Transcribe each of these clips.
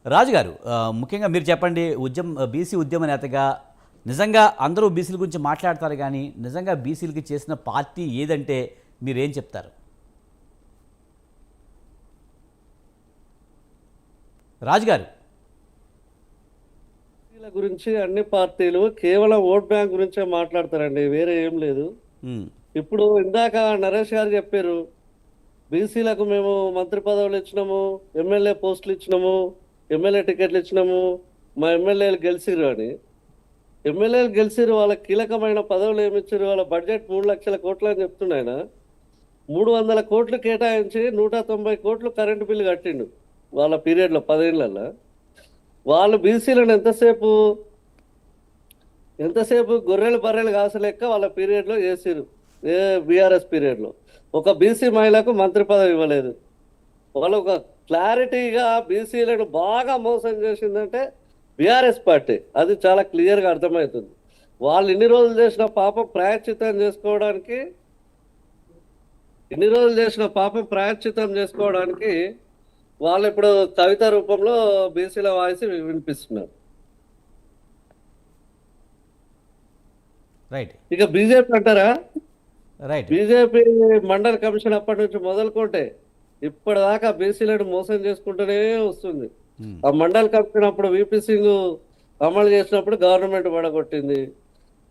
రాజుగారు, ముఖ్యంగా మీరు చెప్పండి. బీసీ ఉద్యమ నేతగా నిజంగా అందరూ బీసీల గురించి మాట్లాడతారు కానీ నిజంగా బీసీలకి చేసిన పార్టీ ఏదంటే మీరేం చెప్తారు? రాజుగారు. పార్టీల గురించి అన్ని పార్టీలు కేవలం ఓట్ బ్యాంక్ గురించే మాట్లాడతారండి, వేరే ఏం లేదు. ఉమ్, ఇప్పుడు ఇందాక నరేష్ గారు చెప్పారు, బీసీలకు మేము మంత్రి పదవులు ఇచ్చినాము, ఎమ్మెల్యే పోస్టులు ఇచ్చినాము, ఎమ్మెల్యే టికెట్లు ఇచ్చినాము, మా ఎమ్మెల్యేలు గెలిచిర్రు అని. ఎమ్మెల్యేలు గెలిచిర్రు, వాళ్ళకి కీలకమైన పదవులు ఏమి ఇచ్చారు? వాళ్ళ బడ్జెట్ 3 లక్షల కోట్లు అని చెప్తున్నాయన. 300 కోట్లు కేటాయించి 190 కోట్లు కరెంటు బిల్లు కట్టిండు వాళ్ళ పీరియడ్లో 10 ఏళ్ళల్లో. వాళ్ళు బీసీలను ఎంతసేపు గొర్రెలు బర్రెలు కాసలేక వాళ్ళ పీరియడ్లో చేసిరు. ఏ బీఆర్ఎస్ పీరియడ్లో ఒక బీసీ మహిళకు మంత్రి పదవి ఇవ్వలేదు. వాళ్ళు ఒక క్లారిటీగా బీసీలను బాగా మోసం చేసిందంటే బీఆర్ఎస్ పార్టీ, అది చాలా క్లియర్గా అర్థమవుతుంది. వాళ్ళు ఇన్ని రోజులు చేసిన పాపం ప్రాయశ్చిత్తం చేసుకోవడానికి వాళ్ళు ఇప్పుడు కవిత రూపంలో బీసీల వాయిస్ వినిపిస్తున్నారు. రైట్. ఇక బీజేపీ అంటారా? రైట్. బీజేపీ మండల కమిషన్ అప్పటి నుంచి మొదలుకుంటే ఇప్పటిదాకా బీసీలను మోసం చేసుకుంటూనే వస్తుంది. ఉమ్, ఆ మండల కమిషన్ అప్పుడు విపి సింగ్ అమలు చేసినప్పుడు గవర్నమెంట్ పడగొట్టింది.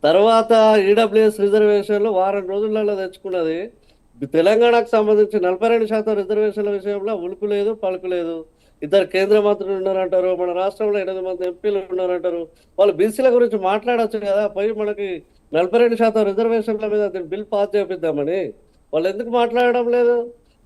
తర్వాత ఈడబ్ల్యూఎస్ రిజర్వేషన్లు వారం రోజులలో తెచ్చుకున్నది. తెలంగాణకు సంబంధించి 42% రిజర్వేషన్ల విషయంలో ఉలుకు లేదు పలుకు లేదు. 2 కేంద్ర మంత్రులు ఉన్నారంటారు, మన రాష్ట్రంలో 8 మంది ఎంపీలు ఉన్నారంటారు. వాళ్ళు బీసీల గురించి మాట్లాడొచ్చు కదా, పోయి మనకి 42% రిజర్వేషన్ల మీద బిల్ పాస్ చేపిద్దామని. వాళ్ళు ఎందుకు మాట్లాడడం లేదు?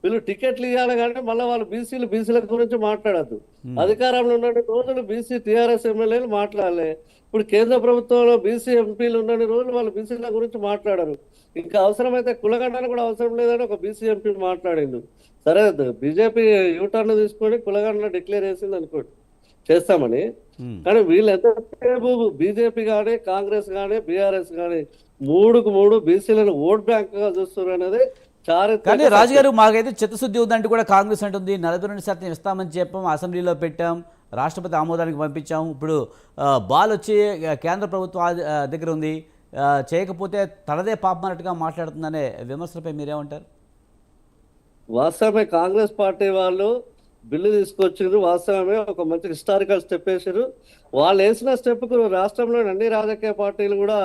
వీళ్ళు టికెట్లు ఇవ్వాలి కానీ మళ్ళీ వాళ్ళు బీసీల గురించి మాట్లాడద్దు. ఉమ్, అధికారంలో ఉన్న రోజులు బీసీ టీఆర్ఎస్ ఎమ్మెల్యేలు మాట్లాడలే. ఇప్పుడు కేంద్ర ప్రభుత్వంలో బీసీ ఎంపీలు ఉన్న రోజులు వాళ్ళు బీసీల గురించి మాట్లాడరు. ఇంకా అవసరమైతే కులగండని కూడా అవసరం లేదని ఒక బీసీ ఎంపీ మాట్లాడిండు. సరే, బీజేపీ యూటర్న్ తీసుకొని కులగండలో డిక్లేర్ చేసింది అనుకోండి, చేస్తామని. ఉమ్. కానీ వీళ్ళు ఎంతసేపు బీజేపీ కానీ కాంగ్రెస్ కానీ బీఆర్ఎస్ కానీ 3కు 3 బీసీలను ఓట్ బ్యాంక్ గా చూస్తున్నారు అనేది కానీ చారిత్రక సత్యం. రాజుగారు, మాకైతే చిత్తశుద్ధి ఉందంటే కూడా కాంగ్రెస్ అంటుంది 42% ఇస్తామని చెప్పాం, అసెంబ్లీలో పెట్టాం, రాష్ట్రపతి ఆమోదానికి పంపించాం. ఇప్పుడు బాల్ వచ్చి కేంద్ర ప్రభుత్వం దగ్గర ఉంది, చేయకపోతే తనదే పాపం అన్నట్టుగా మాట్లాడుతుందనే విమర్శలపై మీరేమంటారు? వాస్తవమే, కాంగ్రెస్ పార్టీ వాళ్ళు బిల్లు తీసుకొచ్చారు. వాస్తవమే, ఒక మంచి హిస్టారికల్ స్టెప్ వేసారు. వాళ్ళు వేసిన స్టెప్కు రాష్ట్రంలోని అన్ని రాజకీయ పార్టీలు కూడా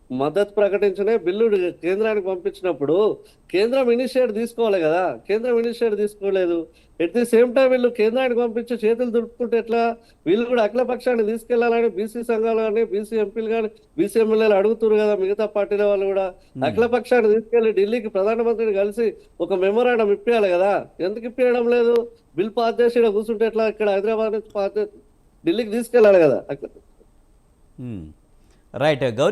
మద్దతు ప్రకటించిన బిల్లు కేంద్రానికి పంపించినప్పుడు కేంద్రం ఇనిషియేట్ తీసుకోవాలి కదా. కేంద్రం ఇనిషియేట్ తీసుకోలేదు. ఎట్ ది సేమ్ టైం వీళ్ళు కేంద్రానికి పంపించి చేతులు దులుపుకుంటే ఎట్లా? వీళ్ళు కూడా అఖిలపక్షాన్ని తీసుకెళ్లాలని బీసీ సంఘాలు కానీ బీసీ ఎంపీలు కానీ బీసీ ఎమ్మెల్యేలు అడుగుతున్నారు కదా. మిగతా పార్టీల వాళ్ళు కూడా అఖిలపక్షాన్ని తీసుకెళ్లి ఢిల్లీకి ప్రధానమంత్రిని కలిసి ఒక మెమోరాండం ఇప్పించాలి కదా. ఎందుకు ఇప్పించడం లేదు? బిల్ పాస్ చేసి ఇక్కడ కూర్చుంటే ఎట్లా? ఇక్కడ హైదరాబాద్ నుంచి పాస్ చేసి ఢిల్లీకి తీసుకెళ్లాలి కదా. రైట్. గౌరీ